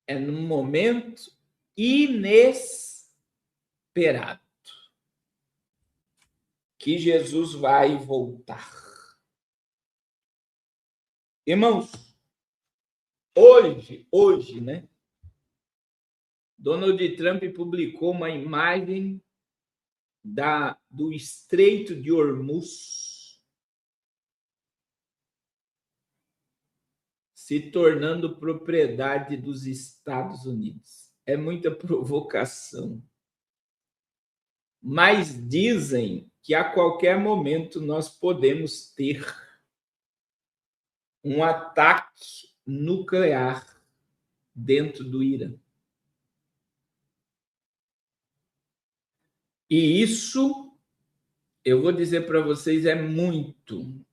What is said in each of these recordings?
é num momento inesperado que Jesus vai voltar. Irmãos, hoje, né? Donald Trump publicou uma imagem do Estreito de Hormuz se tornando propriedade dos Estados Unidos. É muita provocação. Mas dizem que a qualquer momento nós podemos ter um ataque nuclear dentro do Irã. E isso, eu vou dizer para vocês, é muito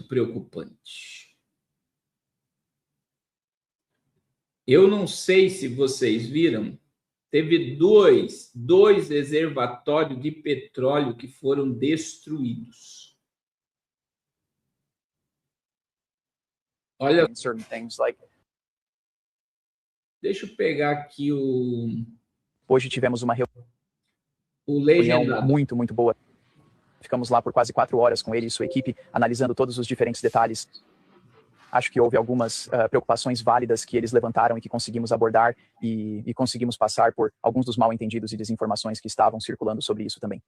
preocupante. Eu não sei se vocês viram, teve dois reservatórios de petróleo que foram destruídos. Olha, deixa eu pegar aqui Hoje tivemos uma o reunião legendado. muito boa. Ficamos lá por quase 4 horas com ele e sua equipe, analisando todos os diferentes detalhes. Acho que houve algumas preocupações válidas que eles levantaram e que conseguimos abordar e conseguimos passar por alguns dos mal-entendidos e desinformações que estavam circulando sobre isso também.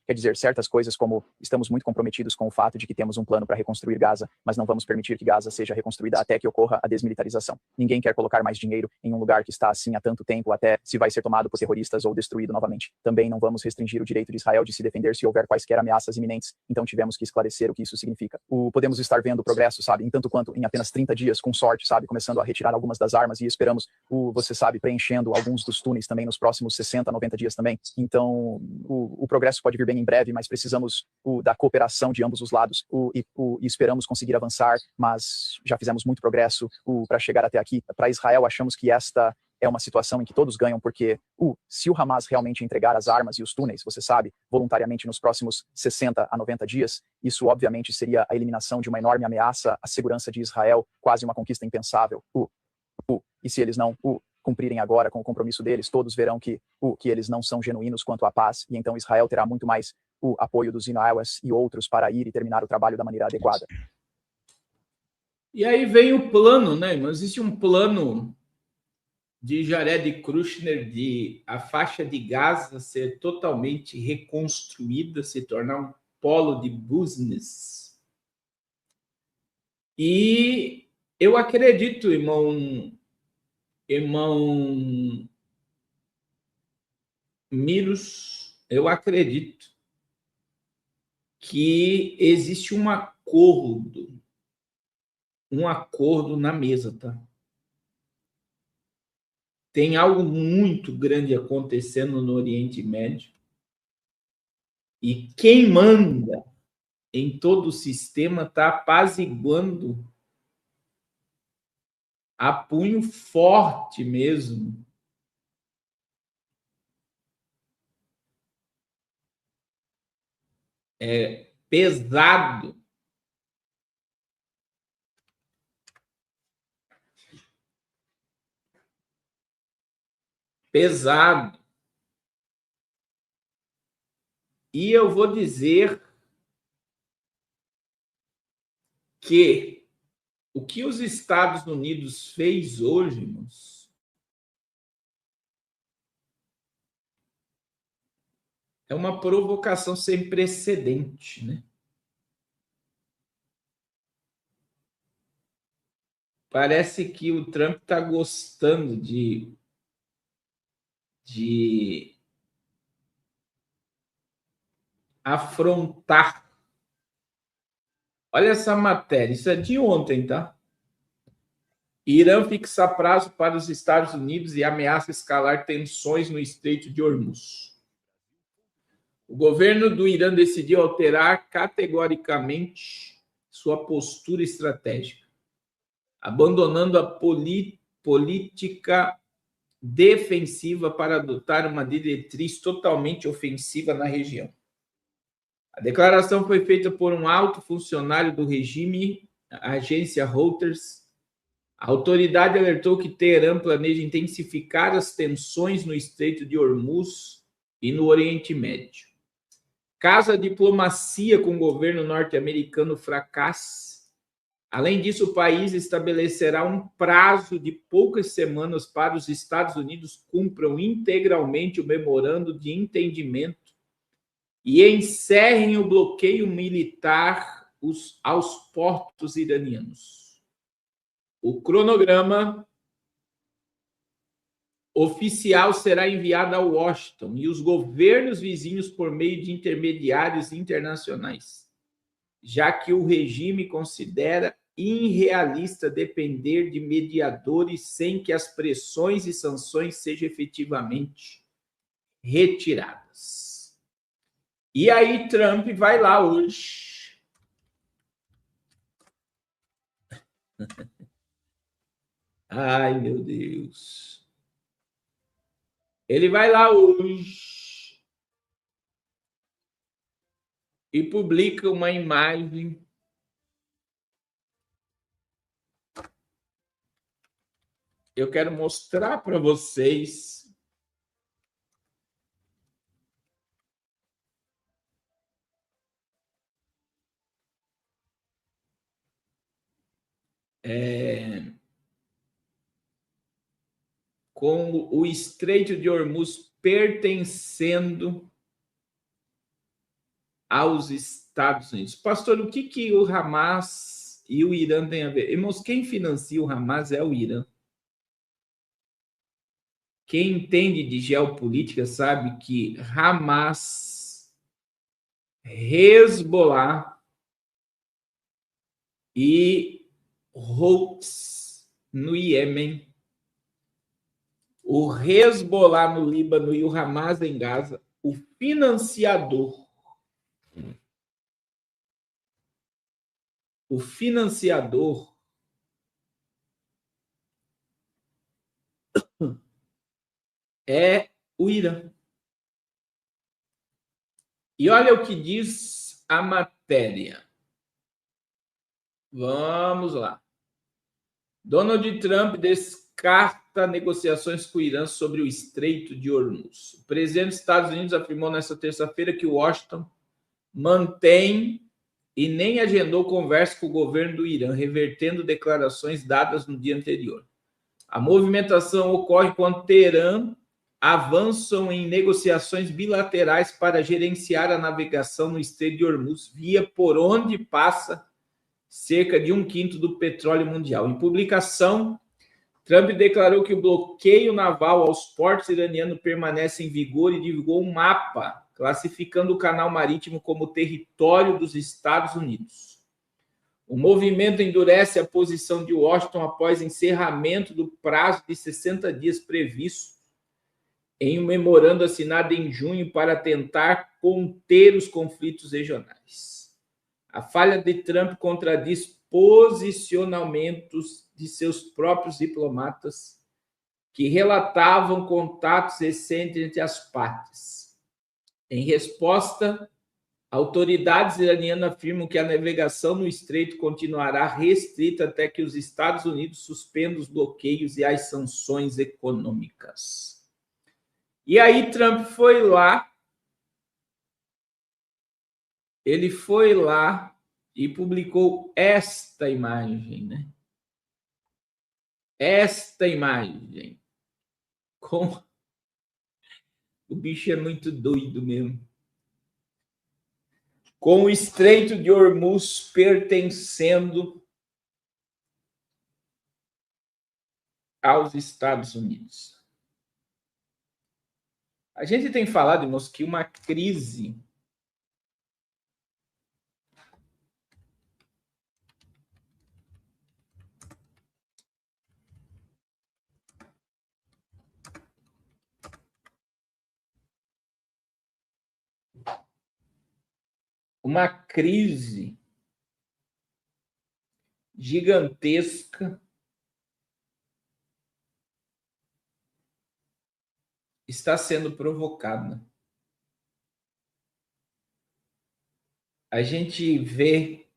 Quer dizer, certas coisas como estamos muito comprometidos com o fato de que temos um plano para reconstruir Gaza, mas não vamos permitir que Gaza seja reconstruída até que ocorra a desmilitarização. Ninguém quer colocar mais dinheiro em um lugar que está assim há tanto tempo até se vai ser tomado por terroristas ou destruído novamente. Também não vamos restringir o direito de Israel de se defender se houver quaisquer ameaças iminentes, então tivemos que esclarecer o que isso significa. Podemos estar vendo o progresso, sabe, em tanto quanto em apenas 30 dias, com sorte, sabe, começando a retirar algumas das armas e esperamos, você sabe, preenchendo alguns dos túneis também nos próximos 60, 90 dias também. Então, o progresso pode vir bem em breve, mas precisamos da cooperação de ambos os lados e esperamos conseguir avançar, mas já fizemos muito progresso para chegar até aqui. Para Israel, achamos que esta é uma situação em que todos ganham, porque se o Hamas realmente entregar as armas e os túneis, você sabe, voluntariamente nos próximos 60 a 90 dias, isso obviamente seria a eliminação de uma enorme ameaça à segurança de Israel, quase uma conquista impensável. E se eles não cumprirem agora com o compromisso deles, todos verão que eles não são genuínos quanto à paz, e então Israel terá muito mais o apoio dos Inawas e outros para ir e terminar o trabalho da maneira adequada. E aí vem o plano, né? Existe um plano de Jared Kushner de a faixa de Gaza ser totalmente reconstruída, se tornar um polo de business. E eu acredito, irmão Miros, eu acredito que existe um acordo na mesa, tá? Tem algo muito grande acontecendo no Oriente Médio e quem manda em todo o sistema está apaziguando a punho forte mesmo pesado e eu vou dizer que o que os Estados Unidos fez hoje, irmãos, é uma provocação sem precedente, né? Parece que o Trump está gostando de afrontar. Olha essa matéria, isso é de ontem, tá? Irã fixa prazo para os Estados Unidos e ameaça escalar tensões no Estreito de Hormuz. O governo do Irã decidiu alterar categoricamente sua postura estratégica, abandonando a política defensiva para adotar uma diretriz totalmente ofensiva na região. A declaração foi feita por um alto funcionário do regime, a agência Reuters, A autoridade alertou que Teherã planeja intensificar as tensões no Estreito de Hormuz e no Oriente Médio. Caso a diplomacia com o governo norte-americano fracasse, além disso, o país estabelecerá um prazo de poucas semanas para os Estados Unidos cumpram integralmente o memorando de entendimento e encerrem o bloqueio militar aos portos iranianos. O cronograma oficial será enviado a Washington e os governos vizinhos por meio de intermediários internacionais, já que o regime considera irrealista depender de mediadores sem que as pressões e sanções sejam efetivamente retiradas. E aí Trump vai lá hoje. Ai, meu Deus. Ele vai lá hoje e publica uma imagem eu quero mostrar para vocês com o Estreito de Hormuz pertencendo aos Estados Unidos. Pastor, o que o Hamas e o Irã têm a ver? Irmãos, quem financia o Hamas é o Irã. Quem entende de geopolítica sabe que Hamas, Hezbollah e Houthis no Iêmen, o Hezbollah no Líbano e o Hamas em Gaza, o financiador é o Irã. E olha o que diz a matéria. Vamos lá. Donald Trump descarta negociações com o Irã sobre o Estreito de Hormuz. O presidente dos Estados Unidos afirmou nesta terça-feira que Washington mantém e nem agendou conversa com o governo do Irã, revertendo declarações dadas no dia anterior. A movimentação ocorre quando Teherã avançam em negociações bilaterais para gerenciar a navegação no Estreito de Hormuz, via por onde passa cerca de 1/5 do petróleo mundial. Em publicação, Trump declarou que o bloqueio naval aos portos iranianos permanece em vigor e divulgou um mapa classificando o canal marítimo como território dos Estados Unidos. O movimento endurece a posição de Washington após encerramento do prazo de 60 dias previsto em um memorando assinado em junho para tentar conter os conflitos regionais. A falha de Trump contradiz posicionamentos de seus próprios diplomatas que relatavam contatos recentes entre as partes. Em resposta, autoridades iranianas afirmam que a navegação no estreito continuará restrita até que os Estados Unidos suspendam os bloqueios e as sanções econômicas. E aí Trump foi lá, ele foi lá e publicou esta imagem, né? Esta imagem. Com... O bicho é muito doido mesmo. Com o Estreito de Hormuz pertencendo aos Estados Unidos. A gente tem falado, irmãos, que uma crise gigantesca está sendo provocada. A gente vê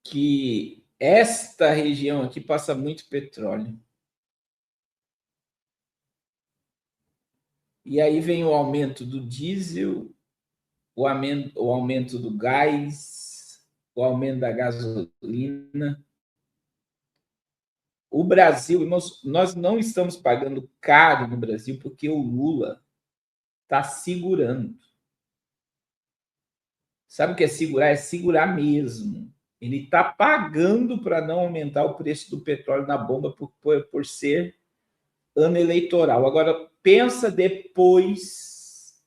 que esta região aqui passa muito petróleo. E aí vem o aumento do diesel, o aumento do gás, o aumento da gasolina. O Brasil, nós não estamos pagando caro no Brasil porque o Lula está segurando. Sabe o que é segurar? É segurar mesmo. Ele está pagando para não aumentar o preço do petróleo na bomba por ser ano eleitoral. Agora, pensa depois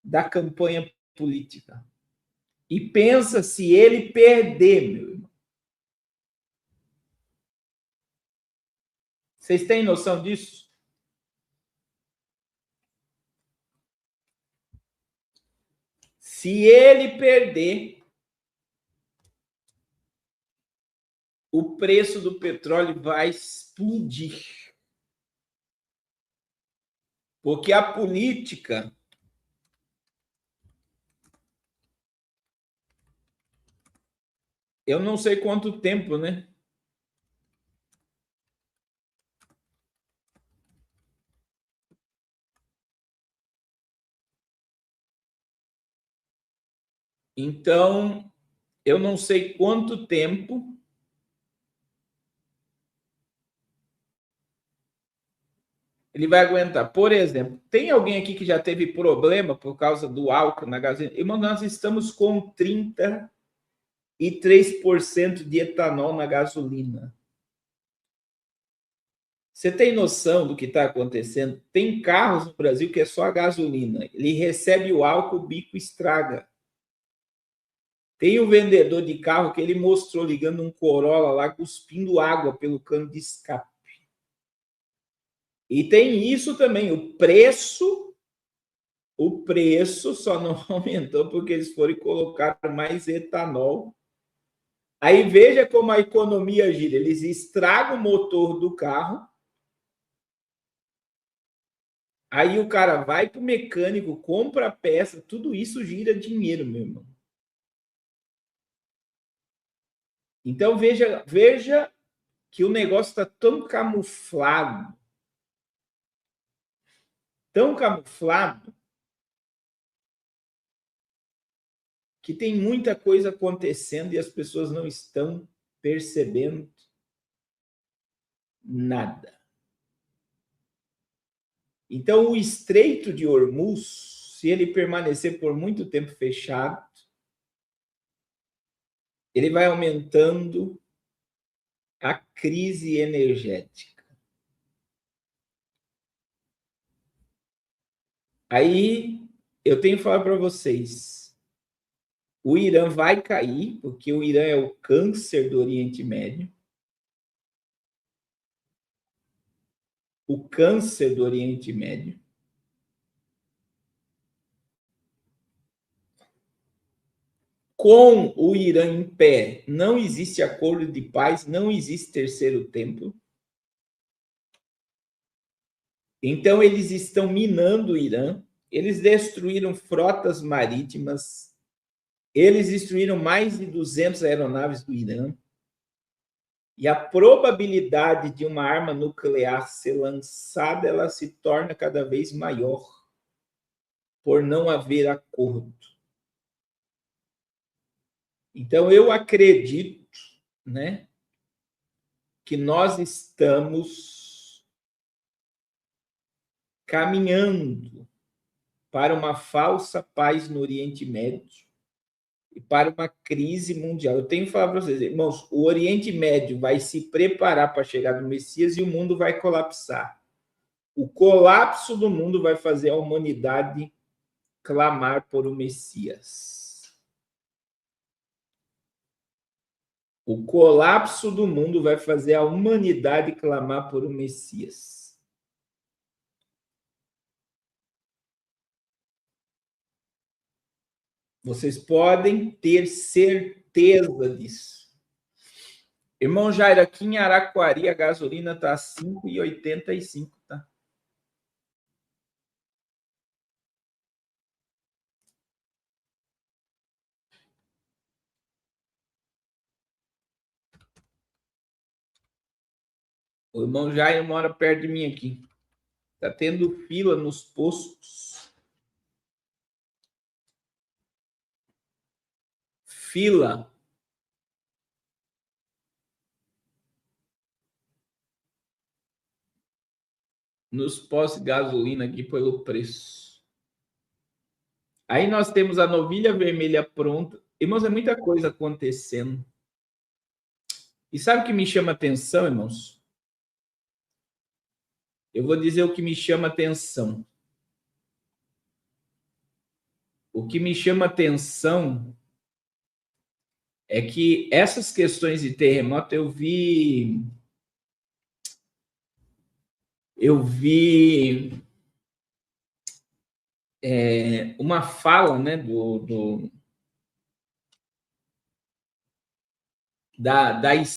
da campanha política. E pensa se ele perder, meu irmão. Vocês têm noção disso? Se ele perder, o preço do petróleo vai explodir. Porque a política eu não sei quanto tempo, né? Então, eu não sei quanto tempo ele vai aguentar. Por exemplo, tem alguém aqui que já teve problema por causa do álcool na gasolina? Irmão, nós estamos com 33% de etanol na gasolina. Você tem noção do que está acontecendo? Tem carros no Brasil que é só a gasolina. Ele recebe o álcool, o bico estraga. Tem um vendedor de carro que ele mostrou ligando um Corolla lá, cuspindo água pelo cano de escape. E tem isso também, o preço só não aumentou porque eles foram colocar mais etanol. Aí veja como a economia gira. Eles estragam o motor do carro. Aí o cara vai para o mecânico, compra a peça, tudo isso gira dinheiro, meu irmão. Então veja que o negócio está tão camuflado, que tem muita coisa acontecendo e as pessoas não estão percebendo nada. Então, o Estreito de Hormuz, se ele permanecer por muito tempo fechado, ele vai aumentando a crise energética. Aí, eu tenho que falar para vocês, o Irã vai cair, porque o Irã é o câncer do Oriente Médio. O câncer do Oriente Médio. Com o Irã em pé, não existe acordo de paz, não existe terceiro templo. Então, eles estão minando o Irã, eles destruíram frotas marítimas, eles destruíram mais de 200 aeronaves do Irã. E a probabilidade de uma arma nuclear ser lançada, ela se torna cada vez maior por não haver acordo. Então, eu acredito, né, que nós estamos caminhando para uma falsa paz no Oriente Médio e para uma crise mundial. Eu tenho que falar para vocês, irmãos, o Oriente Médio vai se preparar para chegar no Messias e o mundo vai colapsar. O colapso do mundo vai fazer a humanidade clamar por um Messias. O colapso do mundo vai fazer a humanidade clamar por um Messias. Vocês podem ter certeza disso. Irmão Jair, aqui em Araquari a gasolina está R$ 5,85, tá? O irmão Jair mora perto de mim aqui. Tá tendo fila nos postos. Fila. Nos postos de gasolina aqui pelo preço. Aí nós temos a novilha vermelha pronta. Irmãos, é muita coisa acontecendo. E sabe o que me chama atenção, irmãos? Eu vou dizer o que me chama atenção. O que me chama atenção é que essas questões de terremoto eu vi uma fala, né, da